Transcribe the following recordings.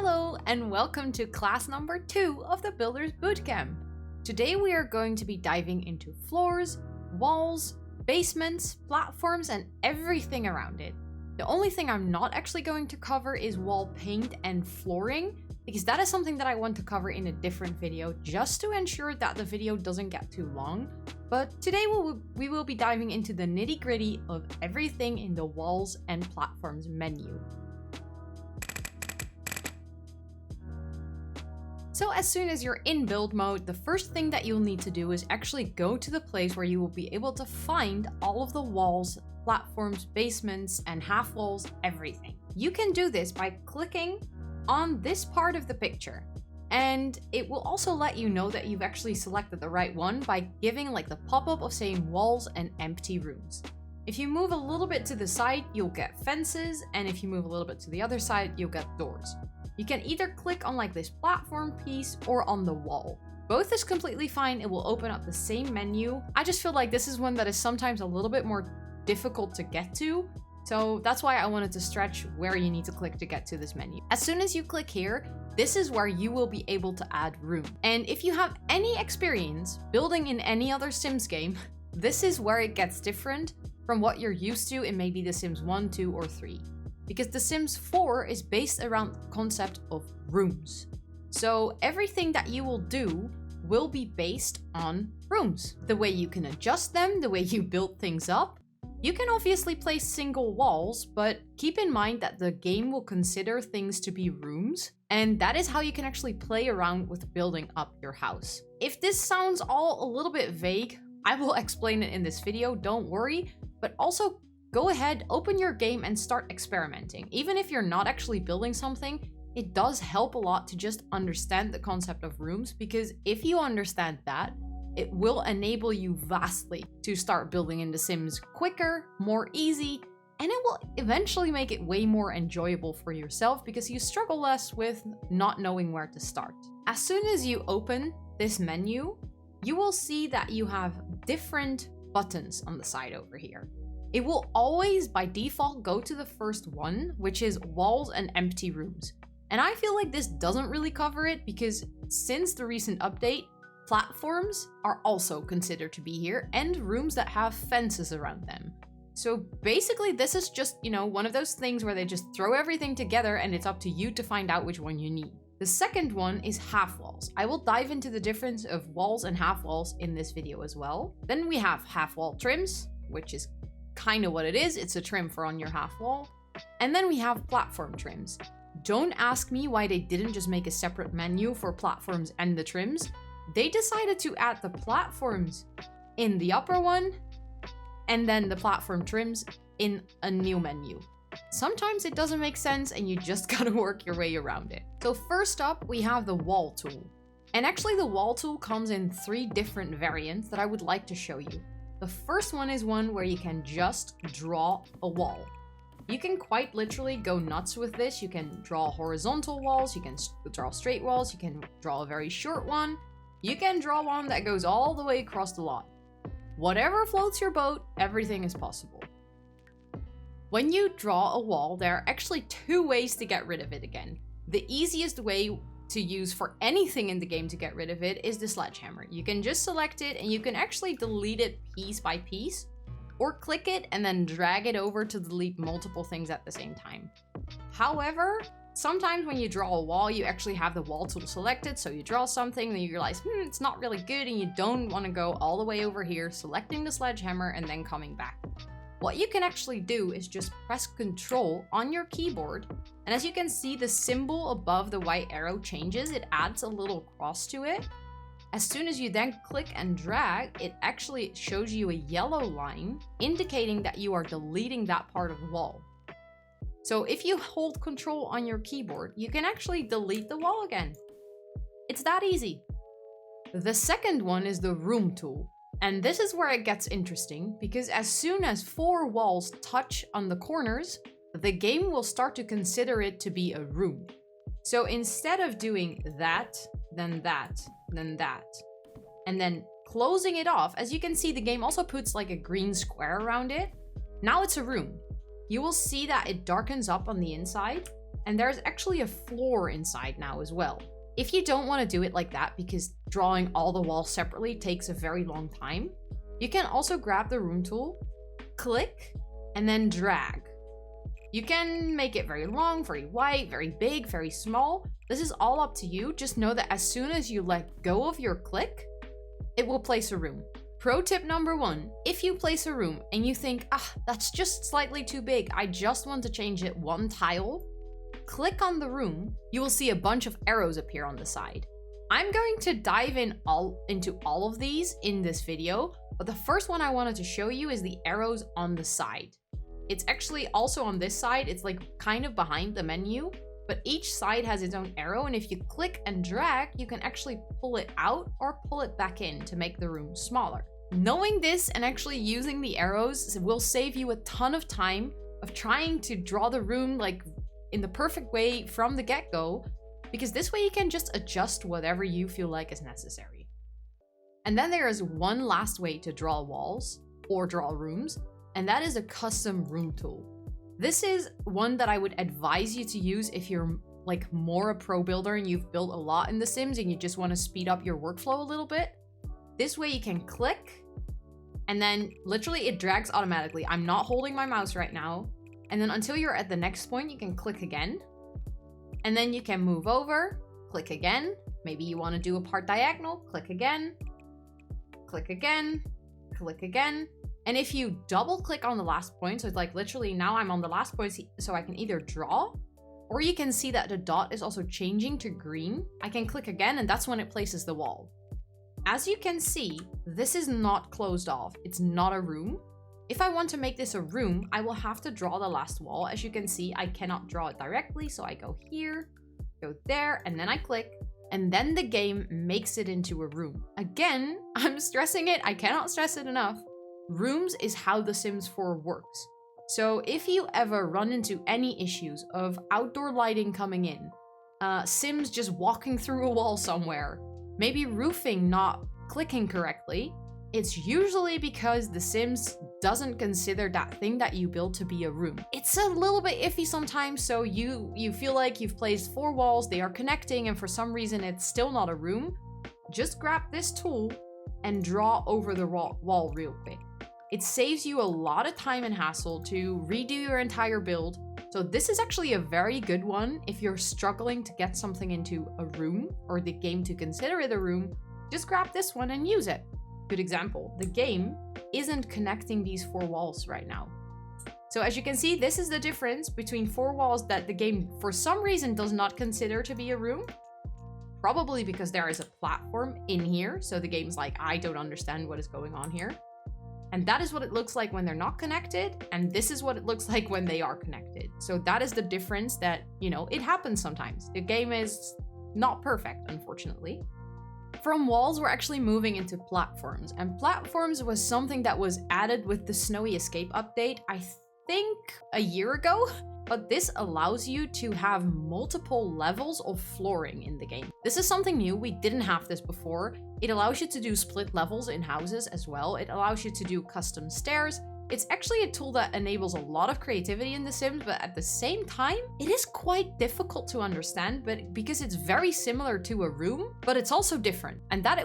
Hello and welcome to class number 2 of the Builders Bootcamp. Today we are going to be diving into floors, walls, basements, platforms, and everything around it. The only thing I'm not actually going to cover is wall paint and flooring, because that is something that I want to cover in a different video just to ensure that the video doesn't get too long. But today we will be diving into the nitty-gritty of everything in the walls and platforms menu. So as soon as you're in build mode, the first thing that you'll need to do is actually go to the place where you will be able to find all of the walls, platforms, basements, and half walls, everything. You can do this by clicking on this part of the picture, and it will also let you know that you've actually selected the right one by giving like the pop-up of saying walls and empty rooms. If you move a little bit to the side, you'll get fences, and if you move a little bit to the other side, you'll get doors. You can either click on like this platform piece or on the wall. Both is completely fine. It will open up the same menu. I just feel like this is one that is sometimes a little bit more difficult to get to. So that's why I wanted to stretch where you need to click to get to this menu. As soon as you click here, this is where you will be able to add room. And if you have any experience building in any other Sims game, this is where it gets different from what you're used to in maybe The Sims 1, 2, or 3. Because The Sims 4 is based around the concept of rooms. So everything that you will do will be based on rooms. The way you can adjust them, the way you build things up. You can obviously place single walls, but keep in mind that the game will consider things to be rooms, and that is how you can actually play around with building up your house. If this sounds all a little bit vague, I will explain it in this video, don't worry, but also go ahead, open your game and start experimenting. Even if you're not actually building something, it does help a lot to just understand the concept of rooms, because if you understand that, it will enable you vastly to start building in The Sims quicker, more easy, and it will eventually make it way more enjoyable for yourself because you struggle less with not knowing where to start. As soon as you open this menu, you will see that you have different buttons on the side over here. It will always, by default, go to the first one, which is walls and empty rooms. And I feel like this doesn't really cover it because since the recent update, platforms are also considered to be here and rooms that have fences around them. So basically this is just, one of those things where they just throw everything together and it's up to you to find out which one you need. The second one is half walls. I will dive into the difference of walls and half walls in this video as well. Then we have half wall trims, which is kind of what it is. It's a trim for on your half wall. And then we have platform trims. Don't ask me why they didn't just make a separate menu for platforms and the trims. They decided to add the platforms in the upper one and then the platform trims in a new menu. Sometimes it doesn't make sense and you just gotta work your way around it. So first up, we have the wall tool. And actually the wall tool comes in 3 different variants that I would like to show you. The first one is one where you can just draw a wall. You can quite literally go nuts with this. You can draw horizontal walls, you can draw straight walls, you can draw a very short one. You can draw one that goes all the way across the lot. Whatever floats your boat, everything is possible. When you draw a wall, there are actually 2 ways to get rid of it again. The easiest way to use for anything in the game to get rid of it is the sledgehammer. You can just select it and you can actually delete it piece by piece, or click it and then drag it over to delete multiple things at the same time. However, sometimes when you draw a wall, you actually have the wall tool selected, so you draw something and you realize, it's not really good, and you don't want to go all the way over here, selecting the sledgehammer and then coming back. What you can actually do is just press Control on your keyboard, and as you can see, the symbol above the white arrow changes. It adds a little cross to it. As soon as you then click and drag, it actually shows you a yellow line indicating that you are deleting that part of the wall. So if you hold Control on your keyboard, you can actually delete the wall again. It's that easy. The second one is the room tool. And this is where it gets interesting, because as soon as 4 walls touch on the corners, the game will start to consider it to be a room. So instead of doing that, then that, then that, and then closing it off, as you can see, the game also puts like a green square around it. Now it's a room. You will see that it darkens up on the inside, And there's actually a floor inside now as well. If you don't want to do it like that because drawing all the walls separately takes a very long time, you can also grab the room tool, click, and then drag. You can make it very long, very wide, very big, very small. This is all up to you. Just know that as soon as you let go of your click, it will place a room. Pro tip number 1, if you place a room and you think, that's just slightly too big, I just want to change it one tile, click on the room, you will see a bunch of arrows appear on the side. I'm going to dive into all of these in this video, but the first one I wanted to show you is the arrows on the side. It's actually also on this side, it's like kind of behind the menu, but each side has its own arrow, and if you click and drag, you can actually pull it out or pull it back in to make the room smaller. Knowing this and actually using the arrows will save you a ton of time of trying to draw the room like in the perfect way from the get-go, because this way you can just adjust whatever you feel like is necessary. And then there is one last way to draw walls or draw rooms, and that is a custom room tool. This is one that I would advise you to use if you're like more a pro builder and you've built a lot in The Sims and you just want to speed up your workflow a little bit. This way you can click and then literally it drags automatically. I'm not holding my mouse right now. And then until you're at the next point, you can click again. And then you can move over, click again. Maybe you want to do a part diagonal, click again, click again, click again. And if you double click on the last point, so it's like literally now I'm on the last point, so I can either draw, or you can see that the dot is also changing to green. I can click again and that's when it places the wall. As you can see, this is not closed off. It's not a room. If I want to make this a room, I will have to draw the last wall. As you can see, I cannot draw it directly. So I go here, go there, and then I click, and then the game makes it into a room. Again, I'm stressing it. I cannot stress it enough. Rooms is how The Sims 4 works. So if you ever run into any issues of outdoor lighting coming in, Sims just walking through a wall somewhere, maybe roofing not clicking correctly, it's usually because The Sims doesn't consider that thing that you built to be a room. It's a little bit iffy sometimes, so you feel like you've placed 4 walls, they are connecting, and for some reason it's still not a room. Just grab this tool and draw over the wall real quick. It saves you a lot of time and hassle to redo your entire build. So this is actually a very good one if you're struggling to get something into a room or the game to consider it a room. Just grab this one and use it. Good example, the game isn't connecting these 4 walls right now. So as you can see, this is the difference between 4 walls that the game for some reason does not consider to be a room. Probably because there is a platform in here. So the game's like, I don't understand what is going on here. And that is what it looks like when they're not connected. And this is what it looks like when they are connected. So that is the difference that, it happens sometimes. The game is not perfect, unfortunately. From walls, we're actually moving into platforms. And platforms was something that was added with the Snowy Escape update, I think a year ago. But this allows you to have multiple levels of flooring in the game. This is something new. We didn't have this before. It allows you to do split levels in houses as well. It allows you to do custom stairs. It's actually a tool that enables a lot of creativity in The Sims, but at the same time, it is quite difficult to understand, but because it's very similar to a room, but it's also different. And that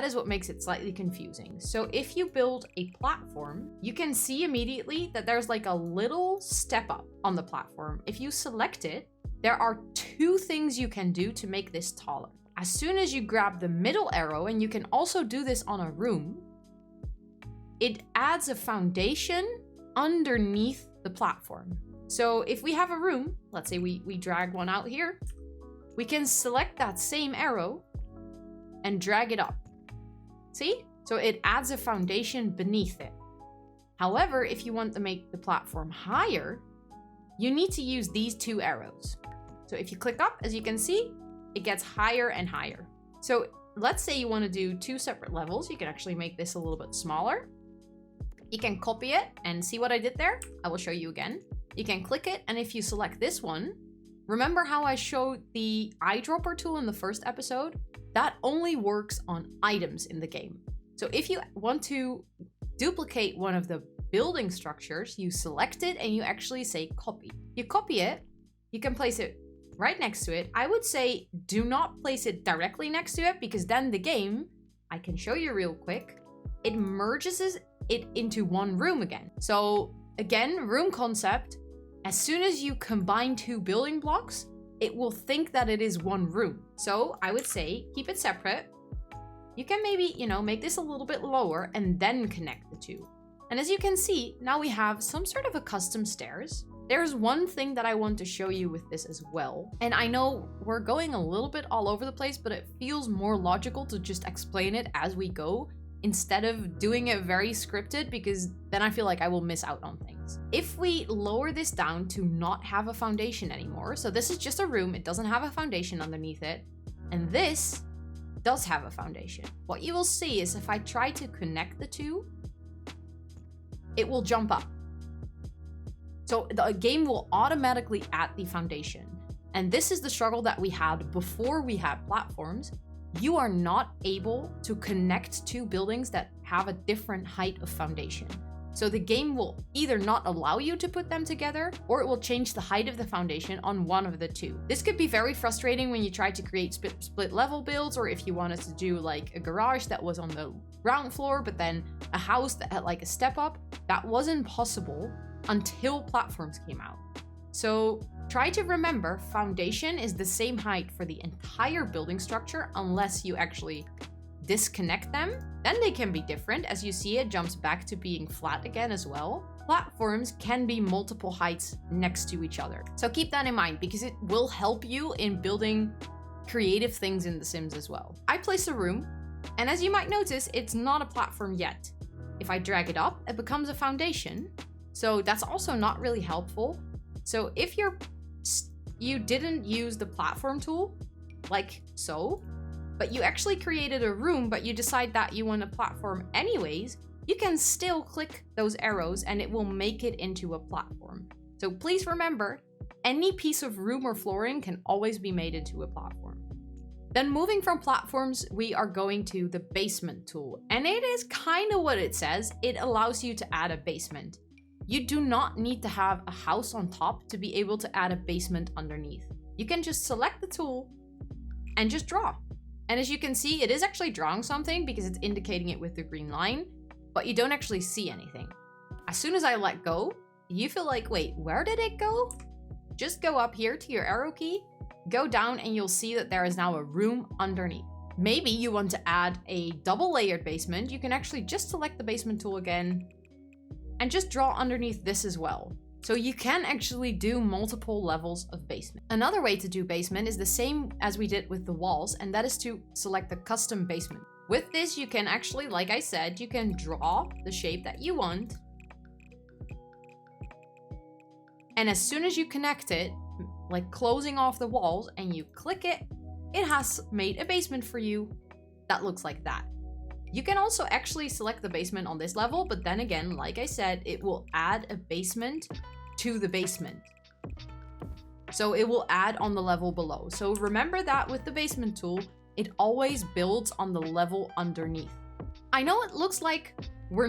is what makes it slightly confusing. So if you build a platform, you can see immediately that there's like a little step up on the platform. If you select it, there are 2 things you can do to make this taller. As soon as you grab the middle arrow, and you can also do this on a room, it adds a foundation underneath the platform. So if we have a room, let's say we drag one out here, we can select that same arrow and drag it up. See? So it adds a foundation beneath it. However, if you want to make the platform higher, you need to use these 2 arrows. So if you click up, as you can see, it gets higher and higher. So let's say you want to do 2 separate levels. You can actually make this a little bit smaller. You can copy it and see what I did there. I will show you again. You can click it, and if you select this one, remember how I showed the eyedropper tool in the first episode? That only works on items in the game. So if you want to duplicate one of the building structures, you select it and you actually say copy. You copy it, you can place it right next to it, I would say do not place it directly next to it, because then the game, I can show you real quick, it merges it into one room again. So again, room concept, as soon as you combine two building blocks, it will think that it is one room. So I would say keep it separate. You can maybe, make this a little bit lower and then connect the two. And as you can see, now we have some sort of a custom stairs. There's one thing that I want to show you with this as well. And I know we're going a little bit all over the place, but it feels more logical to just explain it as we go instead of doing it very scripted, because then I feel like I will miss out on things. If we lower this down to not have a foundation anymore, so this is just a room, it doesn't have a foundation underneath it, and this does have a foundation. What you will see is if I try to connect the two, it will jump up. So the game will automatically add the foundation. And this is the struggle that we had before we had platforms. You are not able to connect two buildings that have a different height of foundation. So the game will either not allow you to put them together, or it will change the height of the foundation on one of the two. This could be very frustrating when you try to create split level builds, or if you wanted to do like a garage that was on the ground floor, but then a house that had like a step up. That wasn't possible until platforms came out. So try to remember, foundation is the same height for the entire building structure unless you actually disconnect them. Then they can be different. As you see, it jumps back to being flat again as well. Platforms can be multiple heights next to each other. So keep that in mind, because it will help you in building creative things in The Sims as well. I place a room, and as you might notice, it's not a platform yet. If I drag it up, it becomes a foundation. So that's also not really helpful. So if you didn't use the platform tool, like so, but you actually created a room, but you decide that you want a platform anyways, you can still click those arrows and it will make it into a platform. So please remember, any piece of room or flooring can always be made into a platform. Then moving from platforms, we are going to the basement tool. And it is kind of what it says. It allows you to add a basement. You do not need to have a house on top to be able to add a basement underneath. You can just select the tool and just draw. And as you can see, it is actually drawing something because it's indicating it with the green line, but you don't actually see anything. As soon as I let go, you feel like, wait, where did it go? Just go up here to your arrow key, go down, and you'll see that there is now a room underneath. Maybe you want to add a double layered basement. You can actually just select the basement tool again and just draw underneath this as well. So you can actually do multiple levels of basement. Another way to do basement is the same as we did with the walls, and that is to select the custom basement. With this, you can actually, like I said, you can draw the shape that you want. And as soon as you connect it, like closing off the walls, and you click it, it has made a basement for you that looks like that. You can also actually select the basement on this level, but then again, like I said, it will add a basement to the basement. So it will add on the level below. So remember that with the basement tool, it always builds on the level underneath. I know it looks like we're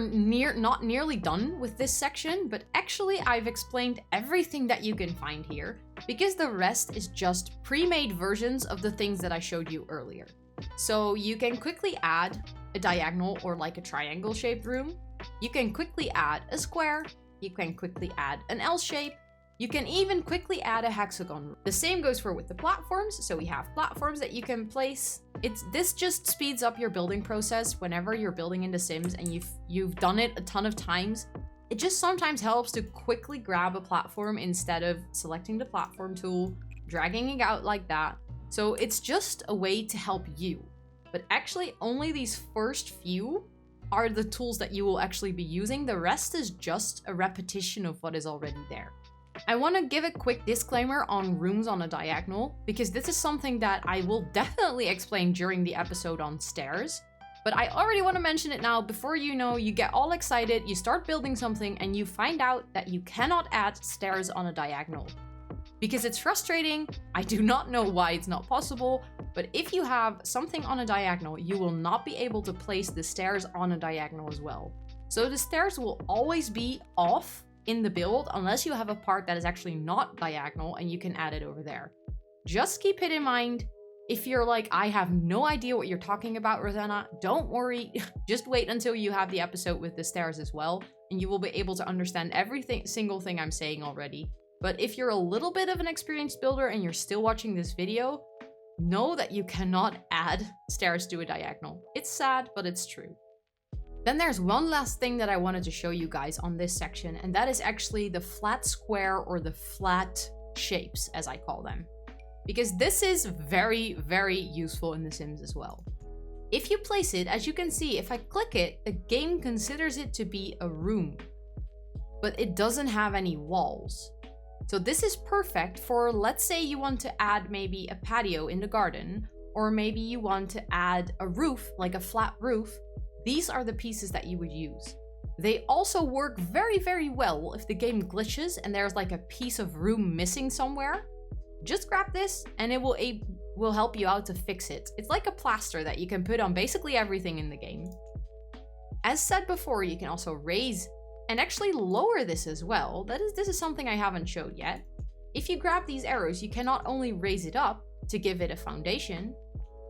not nearly done with this section, but actually I've explained everything that you can find here, because the rest is just pre-made versions of the things that I showed you earlier. So you can quickly add a diagonal or like a triangle shaped room. You can quickly add a square. You can quickly add an L shape. You can even quickly add a hexagon room. The same goes for with the platforms. So we have platforms that you can place. This just speeds up your building process whenever you're building into Sims and you've done it a ton of times. It just sometimes helps to quickly grab a platform instead of selecting the platform tool, dragging it out like that. So it's just a way to help you. But actually only these first few are the tools that you will actually be using. The rest is just a repetition of what is already there. I want to give a quick disclaimer on rooms on a diagonal, because this is something that I will definitely explain during the episode on stairs. But I already want to mention it now before you get all excited, you start building something and you find out that you cannot add stairs on a diagonal. Because it's frustrating. I do not know why it's not possible, but if you have something on a diagonal, you will not be able to place the stairs on a diagonal as well. So the stairs will always be off in the build unless you have a part that is actually not diagonal and you can add it over there. Just keep it in mind. If you're like, I have no idea what you're talking about, Rosanna, don't worry. Just wait until you have the episode with the stairs as well, and you will be able to understand single thing I'm saying already. But if you're a little bit of an experienced builder and you're still watching this video, know that you cannot add stairs to a diagonal. It's sad, but it's true. Then there's one last thing that I wanted to show you guys on this section, and that is actually the flat square or the flat shapes, as I call them. Because this is very, very useful in The Sims as well. If you place it, as you can see, if I click it, the game considers it to be a room, but it doesn't have any walls. So this is perfect for, let's say you want to add maybe a patio in the garden, or maybe you want to add a roof, like a flat roof. These are the pieces that you would use. They also work very, very well if the game glitches and there's like a piece of room missing somewhere. Just grab this and it will help you out to fix it. It's like a plaster that you can put on basically everything in the game. As said before, you can also raise and actually lower this as well. This is something I haven't showed yet. If you grab these arrows, you can not only raise it up to give it a foundation,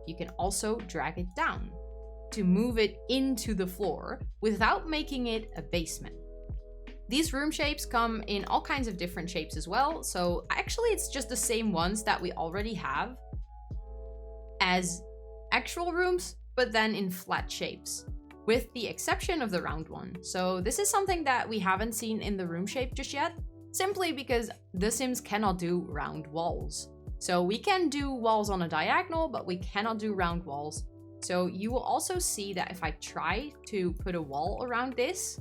you can also drag it down to move it into the floor without making it a basement. These room shapes come in all kinds of different shapes as well, so actually it's just the same ones that we already have as actual rooms, but then in flat shapes, with the exception of the round one. So this is something that we haven't seen in the room shape just yet, simply because The Sims cannot do round walls. So we can do walls on a diagonal, but we cannot do round walls. So you will also see that if I try to put a wall around this,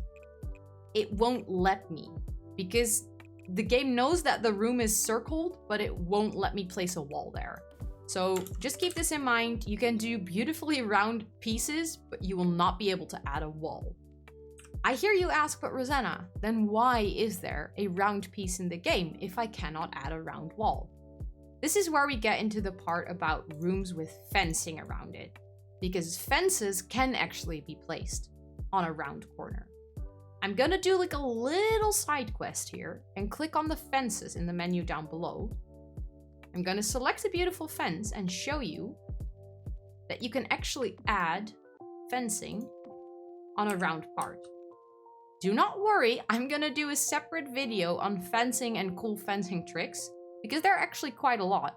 it won't let me, because the game knows that the room is circled, but it won't let me place a wall there. So just keep this in mind. You can do beautifully round pieces, but you will not be able to add a wall. I hear you ask, but Rosanna, then why is there a round piece in the game if I cannot add a round wall? This is where we get into the part about rooms with fencing around it, because fences can actually be placed on a round corner. I'm gonna do like a little side quest here and click on the fences in the menu down below. I'm gonna select a beautiful fence and show you that you can actually add fencing on a round part. Do not worry, I'm gonna do a separate video on fencing and cool fencing tricks, because there are actually quite a lot.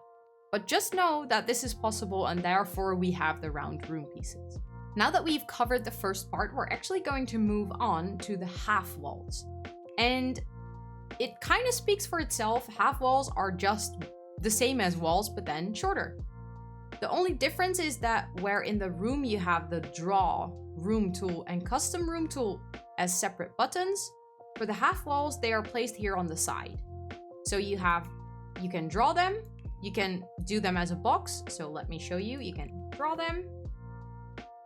But just know that this is possible, and therefore we have the round room pieces. Now that we've covered the first part, we're actually going to move on to the half walls. And it kind of speaks for itself. Half walls are just the same as walls, but then shorter. The only difference is that where in the room you have the draw room tool and custom room tool as separate buttons, for the half walls, they are placed here on the side. So you can draw them, you can do them as a box. So let me show you. You can draw them,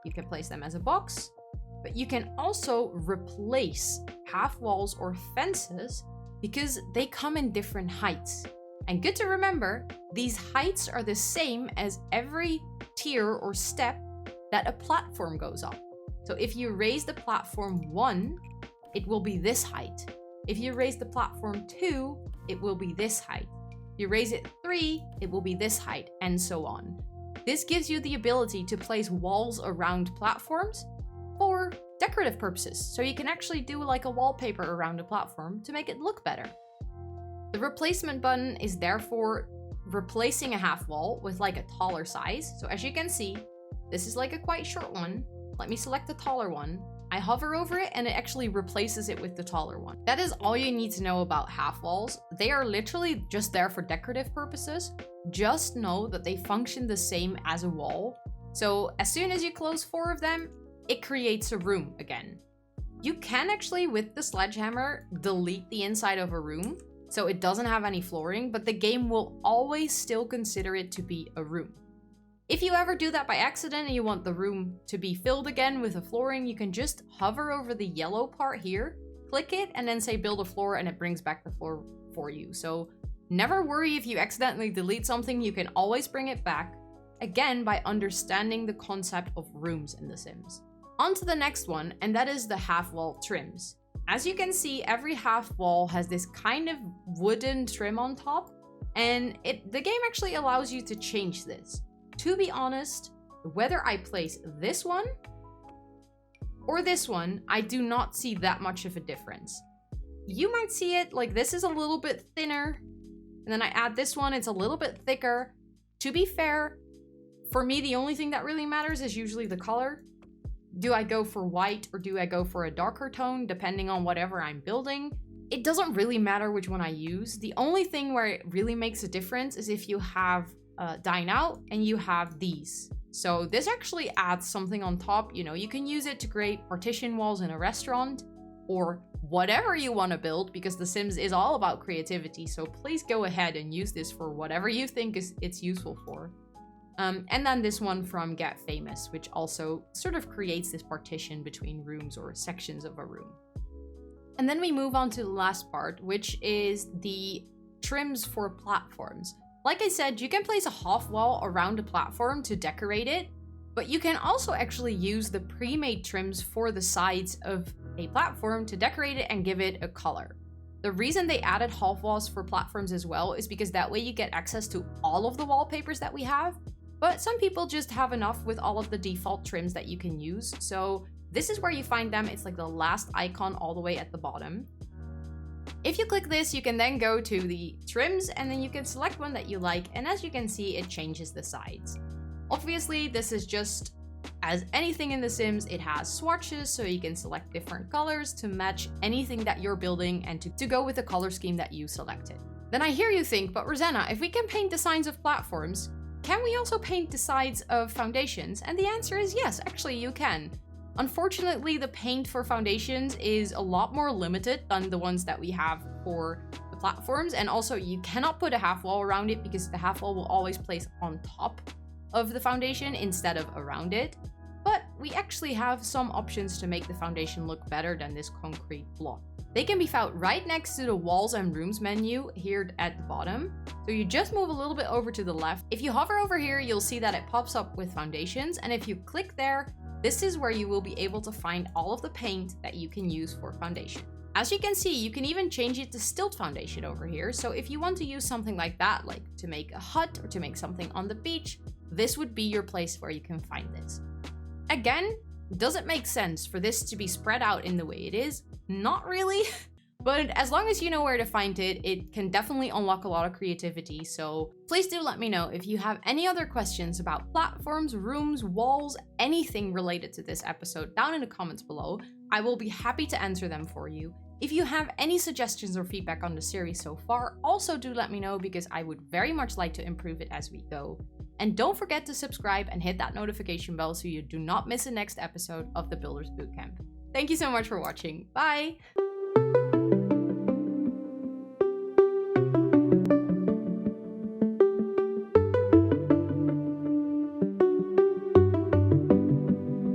you can place them as a box, but you can also replace half walls or fences because they come in different heights. And good to remember, these heights are the same as every tier or step that a platform goes up. So if you raise the platform 1, it will be this height. If you raise the platform 2, it will be this height. If you raise it 3, it will be this height, and so on. This gives you the ability to place walls around platforms for decorative purposes. So you can actually do like a wallpaper around a platform to make it look better. The replacement button is therefore replacing a half wall with like a taller size. So as you can see, this is like a quite short one. Let me select the taller one. I hover over it and it actually replaces it with the taller one. That is all you need to know about half walls. They are literally just there for decorative purposes. Just know that they function the same as a wall. So as soon as you close 4 of them, it creates a room again. You can actually, with the sledgehammer, delete the inside of a room, so it doesn't have any flooring, but the game will always still consider it to be a room. If you ever do that by accident and you want the room to be filled again with a flooring, you can just hover over the yellow part here, click it, and then say build a floor, and it brings back the floor for you. So never worry if you accidentally delete something, you can always bring it back, again by understanding the concept of rooms in The Sims. On to the next one, and that is the half wall trims. As you can see, every half wall has this kind of wooden trim on top, And the game actually allows you to change this. To be honest, whether I place this one or this one, I do not see that much of a difference. You might see it, like this is a little bit thinner, and then I add this one, it's a little bit thicker. To be fair, for me, the only thing that really matters is usually the color. Do I go for white or do I go for a darker tone, depending on whatever I'm building? It doesn't really matter which one I use. The only thing where it really makes a difference is if you have dine out and you have these. So this actually adds something on top. You know, you can use it to create partition walls in a restaurant or whatever you want to build, because The Sims is all about creativity. So please go ahead and use this for whatever you think it's useful for. And then this one from Get Famous, which also sort of creates this partition between rooms or sections of a room. And then we move on to the last part, which is the trims for platforms. Like I said, you can place a half wall around a platform to decorate it, but you can also actually use the pre-made trims for the sides of a platform to decorate it and give it a color. The reason they added half walls for platforms as well is because that way you get access to all of the wallpapers that we have, but some people just have enough with all of the default trims that you can use. So this is where you find them. It's like the last icon all the way at the bottom. If you click this, you can then go to the trims and then you can select one that you like. And as you can see, it changes the sides. Obviously, this is just as anything in The Sims, it has swatches, so you can select different colors to match anything that you're building and to go with the color scheme that you selected. Then I hear you think, but Rosanna, if we can paint the sides of platforms, can we also paint the sides of foundations? And the answer is yes, actually you can. Unfortunately, the paint for foundations is a lot more limited than the ones that we have for the platforms. And also you cannot put a half wall around it because the half wall will always place on top of the foundation instead of around it. But we actually have some options to make the foundation look better than this concrete block. They can be found right next to the walls and rooms menu here at the bottom. So you just move a little bit over to the left. If you hover over here, you'll see that it pops up with foundations. And if you click there, this is where you will be able to find all of the paint that you can use for foundation. As you can see, you can even change it to stilt foundation over here. So if you want to use something like that, like to make a hut or to make something on the beach, this would be your place where you can find this. Again, does it make sense for this to be spread out in the way it is? Not really, but as long as you know where to find it, it can definitely unlock a lot of creativity. So please do let me know if you have any other questions about platforms, rooms, walls, anything related to this episode down in the comments below. I will be happy to answer them for you. If you have any suggestions or feedback on the series so far, also do let me know because I would very much like to improve it as we go. And don't forget to subscribe and hit that notification bell so you do not miss the next episode of the Builders Bootcamp. Thank you so much for watching. Bye!